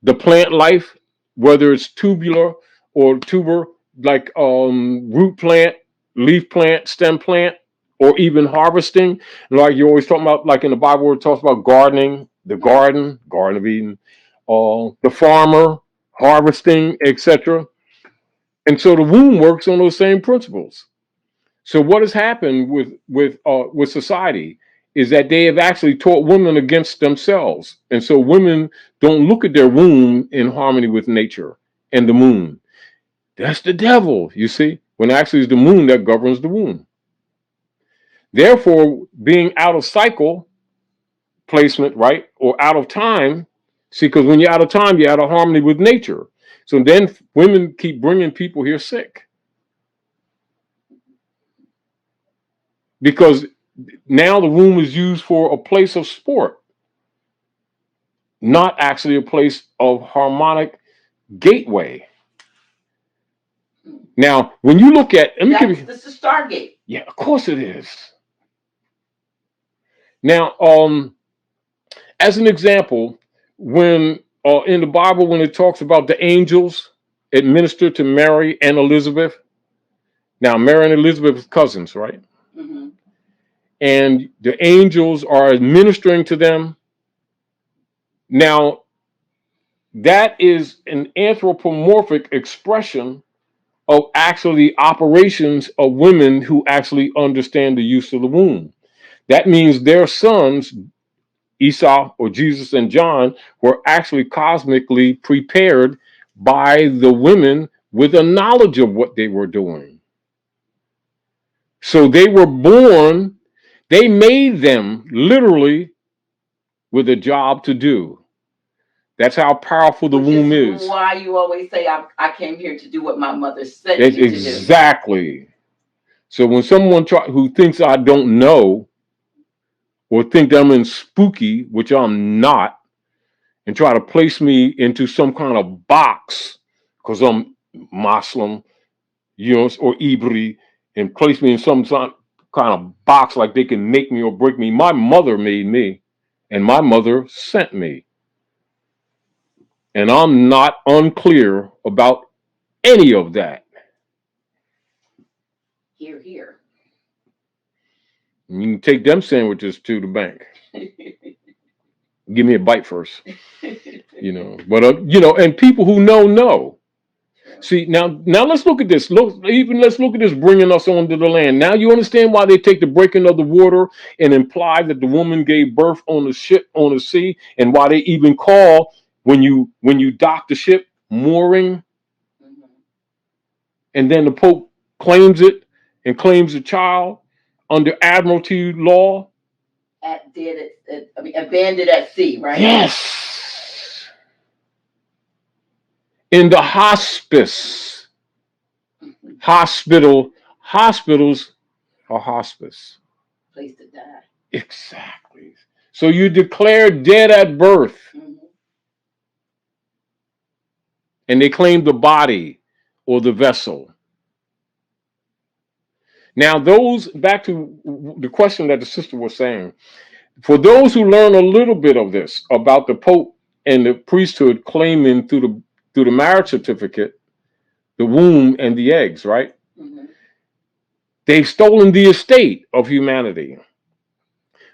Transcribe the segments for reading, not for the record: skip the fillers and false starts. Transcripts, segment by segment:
the plant life, whether it's tubular or tuber, like root plant, leaf plant, stem plant, or even harvesting. Like you always talking about, like in the Bible, it talks about gardening, the garden, Garden of Eden, the farmer harvesting, etc. And so the womb works on those same principles. So what has happened with society is that they have actually taught women against themselves, and so women don't look at their womb in harmony with nature and the moon. That's the devil, you see, when actually it's the moon that governs the womb. Therefore, being out of cycle placement, right, or out of time. See, because when you're out of time, you're out of harmony with nature. So then women keep bringing people here sick because now the womb is used for a place of sport, not actually a place of harmonic gateway. Now, when you look at, let me give you, This is Stargate. yeah, of course it is. Now, as an example, when in the Bible, when it talks about the angels administered to Mary and Elizabeth, now Mary and Elizabeth are cousins, right? Mm-hmm. And the angels are administering to them. Now, that is an anthropomorphic expression of actually operations of women who actually understand the use of the womb. That means their sons, Esau or Jesus and John, were actually cosmically prepared by the women with a knowledge of what they were doing. So they were born, they made them literally with a job to do. That's how powerful the womb is. Why you always say I came here to do what my mother said me to do. Exactly. So when someone who thinks I don't know or think I'm in spooky, which I'm not, and try to place me into some kind of box because I'm Muslim, you know, or Ibri, and place me in some kind of box like they can make me or break me. My mother made me, and my mother sent me. And I'm not unclear about any of that. Here, here. You can take them sandwiches to the bank. Give me a bite first, you know. But you know, and people who know. See, now let's look at this. Let's look at this bringing us onto the land. Now you understand why they take the breaking of the water and imply that the woman gave birth on the ship on the sea, and why they even call when you dock the ship mooring, and then the Pope claims it and claims the child under admiralty law. Abandoned at sea, right? Yes. In the hospice. Hospitals are hospice. Place to die. Exactly. So you declare dead at birth. Mm-hmm. And they claim the body or the vessel. Now, back to the question that the sister was saying, for those who learn a little bit of this about the Pope and the priesthood claiming through the marriage certificate, the womb and the eggs, right? Mm-hmm. They've stolen the estate of humanity.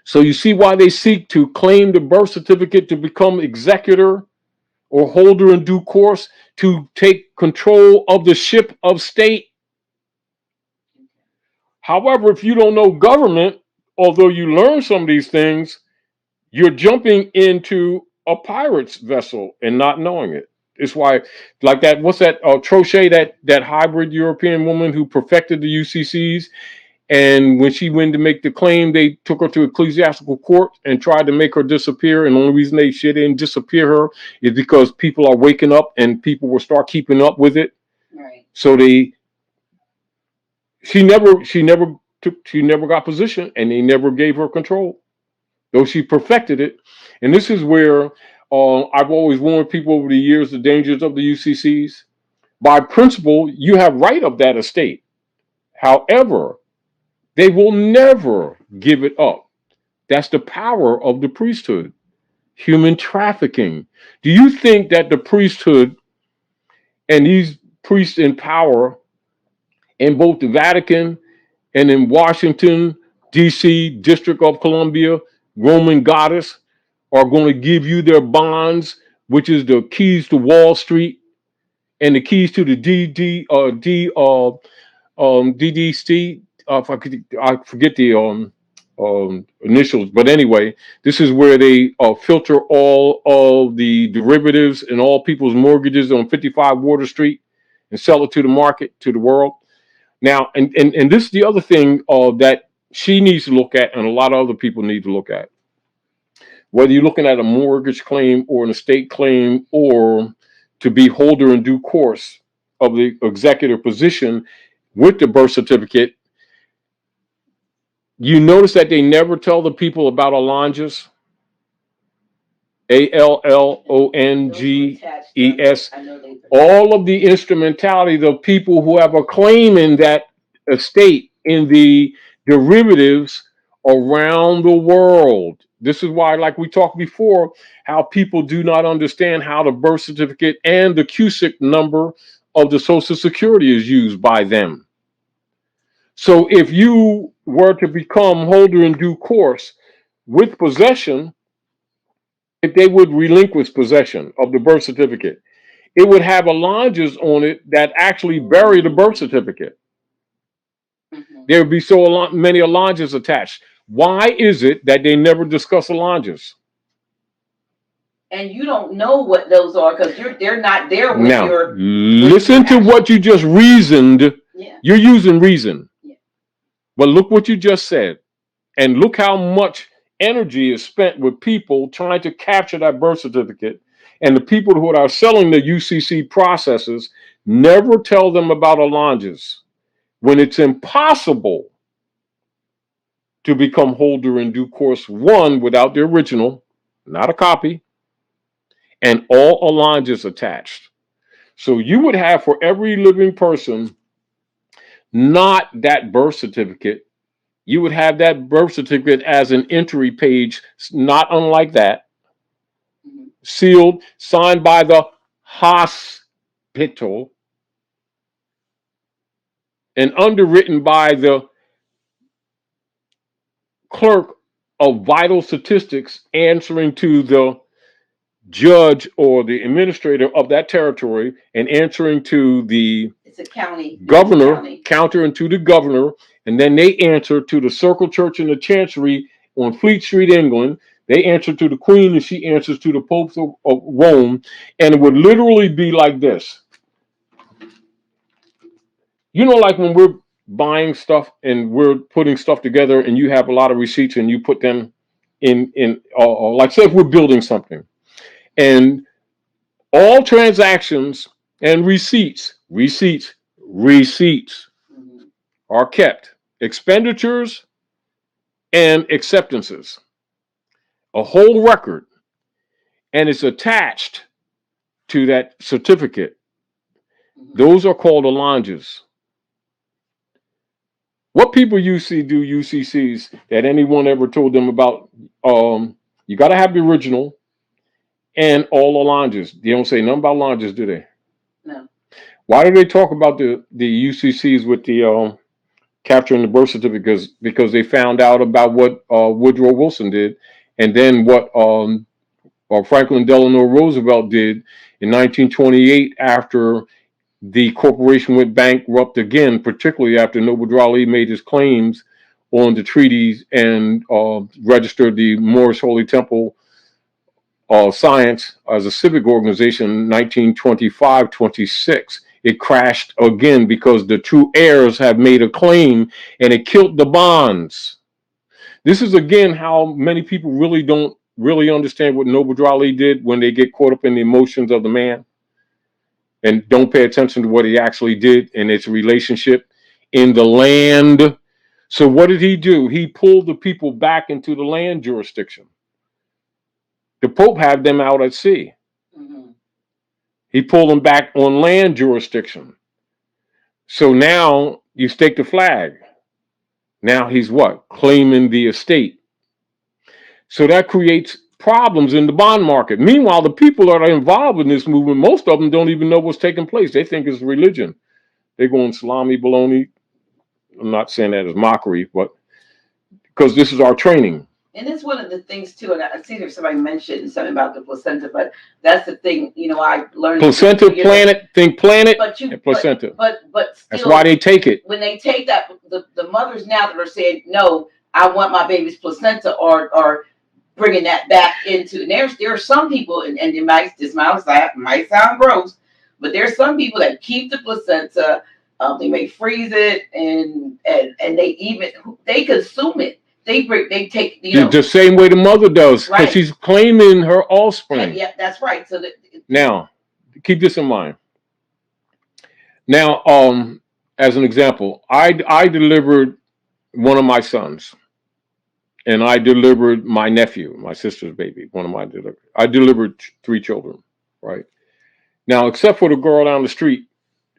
So you see why they seek to claim the birth certificate to become executor or holder in due course to take control of the ship of state. However, if you don't know government, although you learn some of these things, you're jumping into a pirate's vessel and not knowing it. It's why, like that, what's that, Trochet, that hybrid European woman who perfected the UCCs. And when she went to make the claim, they took her to ecclesiastical court and tried to make her disappear. And the only reason she didn't disappear her is because people are waking up and people will start keeping up with it. Right. So she never got position, and they never gave her control, though she perfected it. And this is where I've always warned people over the years the dangers of the UCCs. By principle, you have right of that estate. However, they will never give it up. That's the power of the priesthood. human trafficking. Do you think that the priesthood and these priests in power in both the Vatican and in Washington, D.C., District of Columbia, Roman Goddess, are going to give you their bonds, which is the keys to Wall Street and the keys to the DDC? I forget the initials, but anyway, this is where they filter all of the derivatives and all people's mortgages on 55 Water Street and sell it to the market, to the world. Now, and this is the other thing that she needs to look at, and a lot of other people need to look at. Whether you're looking at a mortgage claim or an estate claim, or to be holder in due course of the executive position with the birth certificate, you notice that they never tell the people about allonges. ALLONGES. All of the instrumentality, the people who have a claim in that estate in the derivatives around the world. This is why, like we talked before, how people do not understand how the birth certificate and the CUSIC number of the Social Security is used by them. So if you were to become holder in due course with possession, if they would relinquish possession of the birth certificate, it would have allonges on it that actually bury the birth certificate. There would be so many allonges attached. Why is it that they never discuss allonges? And you don't know what those are because they're not there with Now, your. listen to what you just reasoned. Yeah. You're using reason. Yeah. But look what you just said. And look how much energy is spent with people trying to capture that birth certificate. And the people who are selling the UCC processes never tell them about allonges when it's impossible to become holder in due course, one, without the original, not a copy, and all allonges attached. So you would have for every living person, not that birth certificate, you would have that birth certificate as an entry page, not unlike that, sealed, signed by the hospital, and underwritten by the clerk of vital statistics, answering to the judge or the administrator of that territory, and answering to the governor, countering to the governor, and then they answer to the Circle Church and the Chancery on Fleet Street, England. They answer to the Queen, and she answers to the Popes of Rome. And it would literally be like this. You know, like when we're buying stuff and we're putting stuff together, and you have a lot of receipts, and you put them in like, say if we're building something, and all transactions and receipts are kept. Expenditures and acceptances, a whole record, and it's attached to that certificate. Those are called allonges. What people usually do UCCs that anyone ever told them about, you got to have the original and all allonges. They don't say nothing about allonges, do they? No. Why do they talk about the UCCs with the capturing the birth certificates? Because they found out about what Woodrow Wilson did, and then what Franklin Delano Roosevelt did in 1928 after the corporation went bankrupt again, particularly after Noble Drew Ali made his claims on the treaties and registered the Moorish Holy Temple Science as a civic organization in 1925-26. It crashed again because the true heirs have made a claim, and it killed the bonds. This is again how many people really don't really understand what Noble Drew Ali did when they get caught up in the emotions of the man and don't pay attention to what he actually did and its relationship in the land. So what did he do? He pulled the people back into the land jurisdiction. The Pope had them out at sea. He pulled them back on land jurisdiction. So now you stake the flag. Now he's what? Claiming the estate. So that creates problems in the bond market. Meanwhile, the people that are involved in this movement, most of them don't even know what's taking place. They think it's religion. They're going salami, baloney. I'm not saying that as mockery, but because this is our training. And it's one of the things too, and I see if somebody mentioned something about the placenta, but that's the thing, I learned. Placenta, planet, think planet, and placenta. But still, that's why they take it. When they take that, the mothers now that are saying, no, I want my baby's placenta, or bringing that back into, and there are some people, and this might sound gross, but there's some people that keep the placenta. They may freeze it, and they consume it. They take the same way the mother does, because she's claiming her offspring. Yeah, that's right. So now, keep this in mind. Now, as an example, I delivered one of my sons, and I delivered my nephew, my sister's baby. I delivered 3 children, right? Now, except for the girl down the street,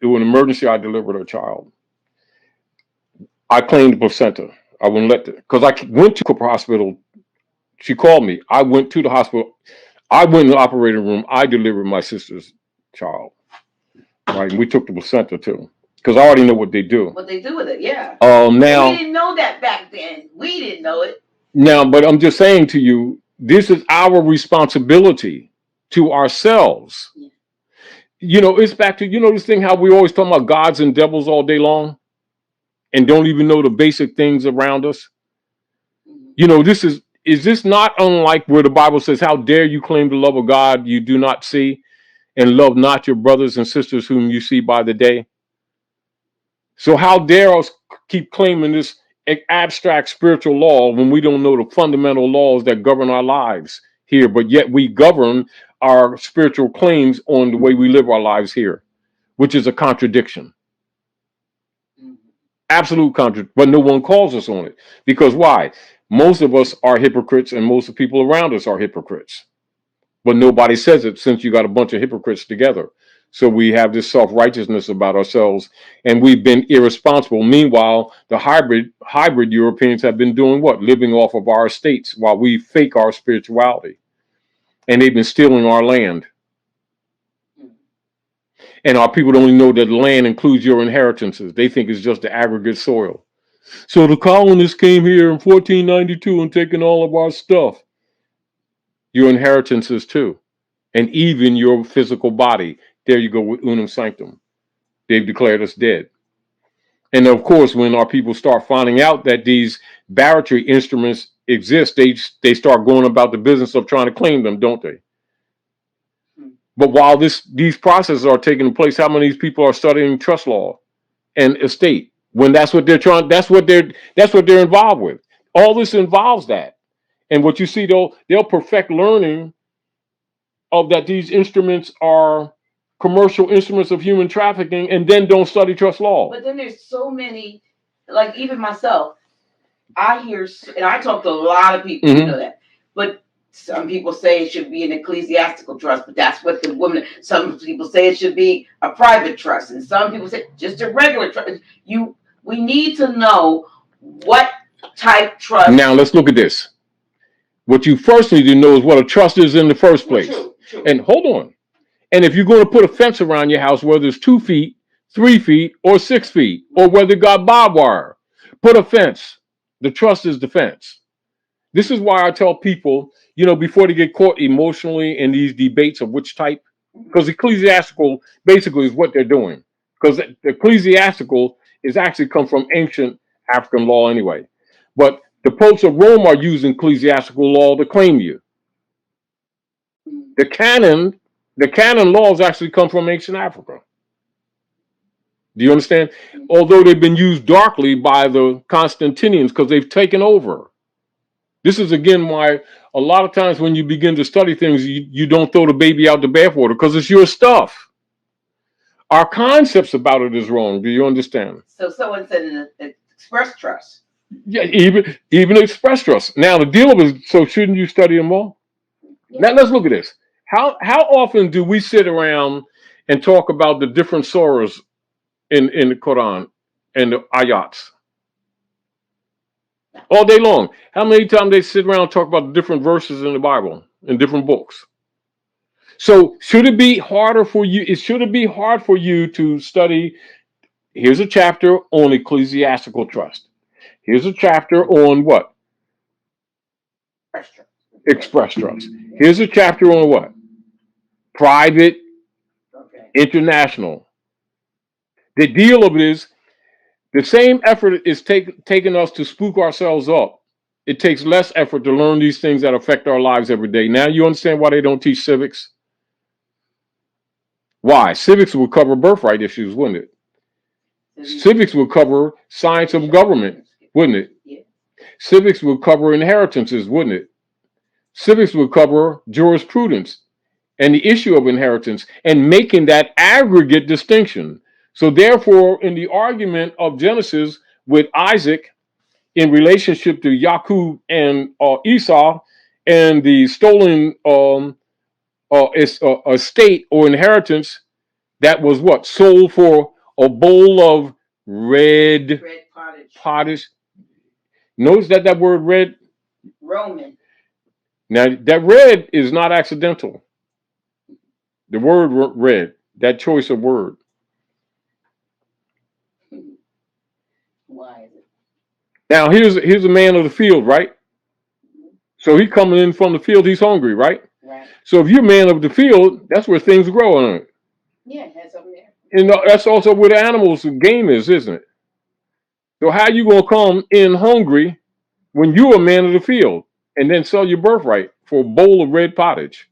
it was an emergency. I delivered her child. I claimed the placenta. I wouldn't let it, because I went to Cooper Hospital. She called me. I went to the hospital. I went in the operating room. I delivered my sister's child. Right, and we took the placenta too, because I already know what they do. What they do with it, yeah. Now we didn't know that back then. We didn't know it. Now, but I'm just saying to you, this is our responsibility to ourselves. Yeah. It's back to this thing how we always talk about gods and devils all day long, and don't even know the basic things around us. Is this not unlike where the Bible says, how dare you claim the love of God you do not see, and love not your brothers and sisters whom you see by the day? So how dare us keep claiming this abstract spiritual law when we don't know the fundamental laws that govern our lives here, but yet we govern our spiritual claims on the way we live our lives here, which is a contradiction. Absolute contradiction, but no one calls us on it. Because why? Most of us are hypocrites, and most of the people around us are hypocrites. But nobody says it, since you got a bunch of hypocrites together. So we have this self-righteousness about ourselves, and we've been irresponsible. Meanwhile, the hybrid Europeans have been doing what? Living off of our estates while we fake our spirituality. And they've been stealing our land. And our people don't even know that land includes your inheritances. They think it's just the aggregate soil. So the colonists came here in 1492 and taken all of our stuff. Your inheritances too. And even your physical body. There you go with unum sanctum. They've declared us dead. And of course, when our people start finding out that these barratry instruments exist, they start going about the business of trying to claim them, don't they? But while these processes are taking place, how many of these people are studying trust law and estate? When that's what they're involved with. All this involves that. And what you see, they'll perfect learning of that these instruments are commercial instruments of human trafficking, and then don't study trust law. But then there's so many, like even myself, I hear, and I talk to a lot of people, you know that, but some people say it should be an ecclesiastical trust, but that's what the woman, some people say it should be a private trust, and some people say just a regular trust. We need to know what type trust. Now let's look at this. What you first need to know is what a trust is in the first place. True. And hold on. And if you're going to put a fence around your house, whether it's 2 feet, 3 feet, or 6 feet, or whether it got barbed wire, put a fence. The trust is the fence. This is why I tell people, before they get caught emotionally in these debates of which type, because ecclesiastical basically is what they're doing. Because the ecclesiastical is actually come from ancient African law anyway. But the popes of Rome are using ecclesiastical law to claim you. The canon laws actually come from ancient Africa. Do you understand? Although they've been used darkly by the Constantinians because they've taken over. This is again why a lot of times when you begin to study things, you don't throw the baby out the bathwater because it's your stuff. Our concepts about it is wrong. Do you understand? So someone said an express trust. Yeah, even express trust. Now the deal is, so shouldn't you study them all? Yeah. Now let's look at this. How often do we sit around and talk about the different surahs in the Quran and the ayats? All day long. How many times they sit around and talk about the different verses in the Bible? in different books. So should it be harder for you? Should it be hard for you to study? Here's a chapter on ecclesiastical trust. Here's a chapter on what? Extra. Express trust. Here's a chapter on what? Private, Okay. international. The deal of it is the same effort is taking us to spook ourselves up. It takes less effort to learn these things that affect our lives every day. Now you understand why they don't teach civics? Why? Civics would cover birthright issues, wouldn't it? Civics would cover science of government, wouldn't it? Yeah. Civics would cover inheritances, wouldn't it? Civics would cover jurisprudence and the issue of inheritance and making that aggregate distinction. So therefore, in the argument of Genesis with Isaac in relationship to Jacob and Esau and the stolen estate or inheritance that was what? Sold for a bowl of red pottage. Notice that word red? Roman. Now, that red is not accidental. The word red, that choice of word. Why is it? Now, here's a man of the field, right? So he's coming in from the field, he's hungry, right? Right. So if you're a man of the field, that's where things grow on it. Yeah, that's over there. And that's also where the animals, the game is, isn't it? So how you going to come in hungry when you're a man of the field and then sell your birthright for a bowl of red pottage?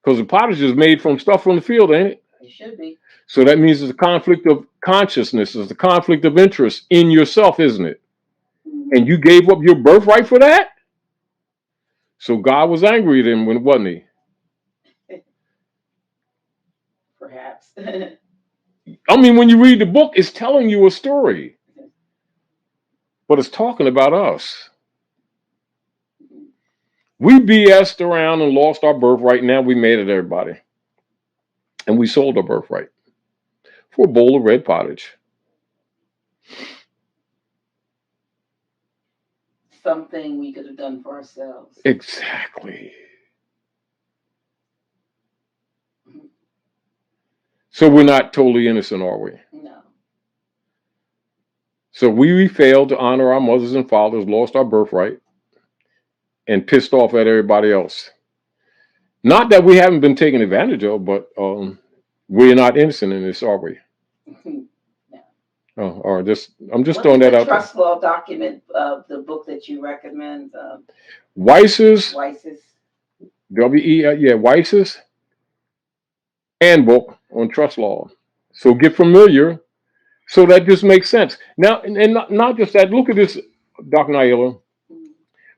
Because the pottage is made from stuff from the field, ain't it? It should be. So that means there's a conflict of consciousness, there's a conflict of interest in yourself, isn't it? Mm-hmm. And you gave up your birthright for that? So God was angry at him, wasn't he? Perhaps. I mean, when you read the book, it's telling you a story, but it's talking about us. We BS'd around and lost our birthright. Now we made it, everybody. And we sold our birthright for a bowl of red pottage. Something we could have done for ourselves. Exactly. So we're not totally innocent, are we? No. So we failed to honor our mothers and fathers, lost our birthright, and pissed off at everybody else. Not that we haven't been taken advantage of, but we're not innocent in this, are we? No. Oh, all right. I'm just throwing that out there. Trust law document of the book that you recommend? Weiss's. Weiss's handbook on trust law. So get familiar. So that just makes sense. Now, and not just that. Look at this, Dr. Naila.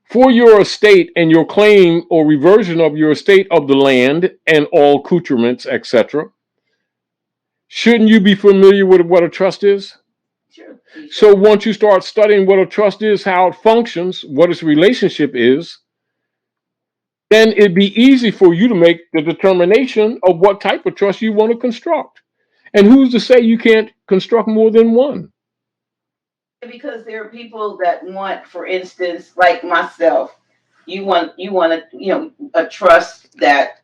For your estate and your claim or reversion of your estate of the land and all accoutrements, etc., shouldn't you be familiar with what a trust is? Sure. So once you start studying what a trust is, how it functions, what its relationship is, then it'd be easy for you to make the determination of what type of trust you want to construct. And who's to say you can't construct more than one? Because there are people that want, for instance, like myself, you want a trust that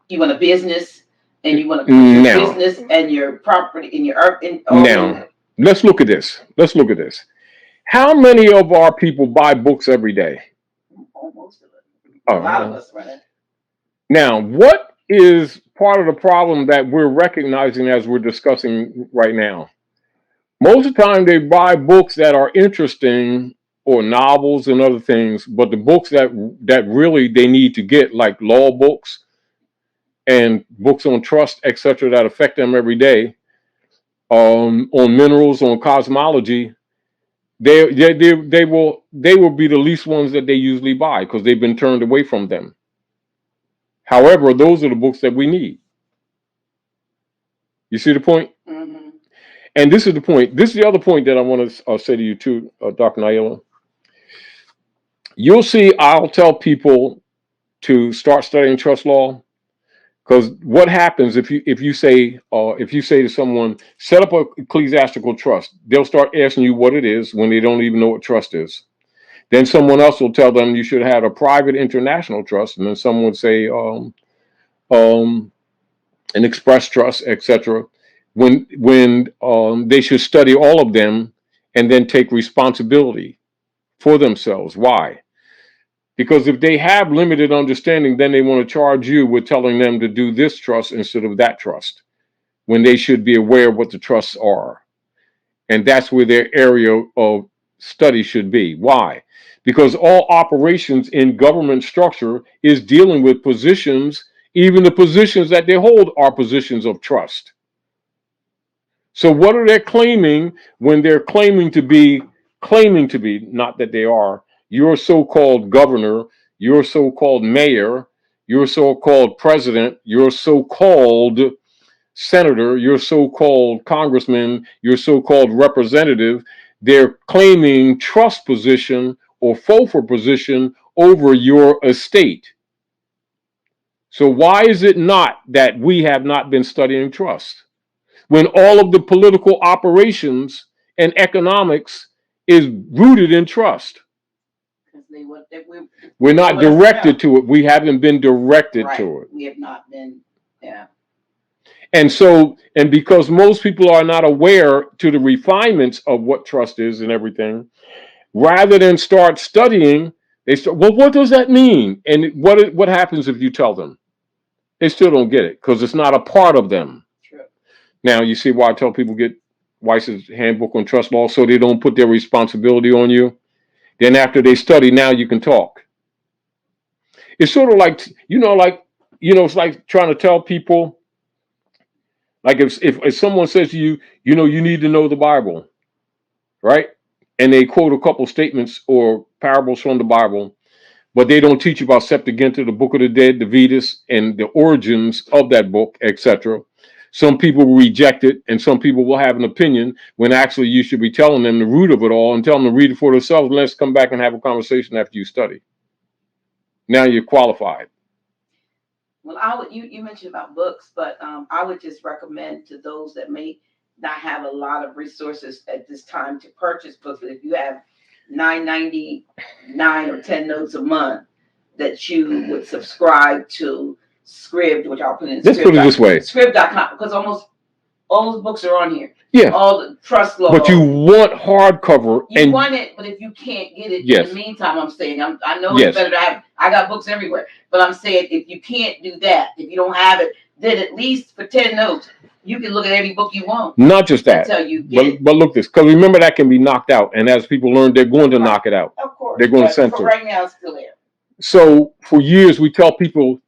you want a business and you want to put your business and your property and your now let's look at this. How many of our people buy books every day? Almost of it. A lot of us, right? Now, what is part of the problem that we're recognizing as we're discussing right now? Most of the time they buy books that are interesting or novels and other things, but the books that really they need to get, like law books and books on trust, etc., that affect them every day, on minerals, on cosmology, they will be the least ones that they usually buy because they've been turned away from them. However, those are the books that we need. You see the point? Mm-hmm. And this is the point. This is the other point that I want to say to you too, Dr. Naila. You'll see I'll tell people to start studying trust law, because what happens if you say to someone, set up an ecclesiastical trust, they'll start asking you what it is when they don't even know what trust is. Then someone else will tell them you should have a private international trust, and then someone would say um, an express trust, etc. When they should study all of them and then take responsibility for themselves. Why? Because if they have limited understanding, then they want to charge you with telling them to do this trust instead of that trust, when they should be aware of what the trusts are. And that's where their area of study should be. Why? Because all operations in government structure is dealing with positions, even the positions that they hold are positions of trust. So what are they claiming when they're claiming to be, not that they are, your so-called governor, your so-called mayor, your so-called president, your so-called senator, your so-called congressman, your so-called representative? They're claiming trust position or FOFA position over your estate. So why is it not that we have not been studying trust, when all of the political operations and economics is rooted in trust? We're not directed to it. We haven't been directed to it. We have not been, yeah. And so, and because most people are not aware to the refinements of what trust is and everything, rather than start studying, they start, well, what does that mean? And what happens if you tell them? They still don't get it because it's not a part of them. True. Now, you see why I tell people get Weiss's handbook on trust law, so they don't put their responsibility on you. Then after they study, now you can talk. It's sort of like, it's like trying to tell people, like if someone says to you, you need to know the Bible, right? And they quote a couple statements or parables from the Bible, but they don't teach you about Septuaginta, the Book of the Dead, the Vedas, and the origins of that book, etc. Some people will reject it, and some people will have an opinion, when actually you should be telling them the root of it all and tell them to read it for themselves. Let's come back and have a conversation after you study. Now you're qualified. Well, you mentioned about books, but I would just recommend to those that may not have a lot of resources at this time to purchase books, but if you have $9.99 or 10 notes a month, that you would subscribe to Scribd, which I'll put in. Let's put it this way: Scribd.com, because almost all those books are on here. Yeah. All the trust law. But you want hardcover. You want it, but if you can't get it, yes. In the meantime, I'm saying, I know it's better to have, I got books everywhere, but I'm saying if you can't do that, if you don't have it, then at least for 10 notes, you can look at every book you want. Not just that. Until you get it. But look this, because remember that can be knocked out. And as people learn, they're going to knock it out. Of course. They're going to censor. Right now, it's still there. So for years, we tell people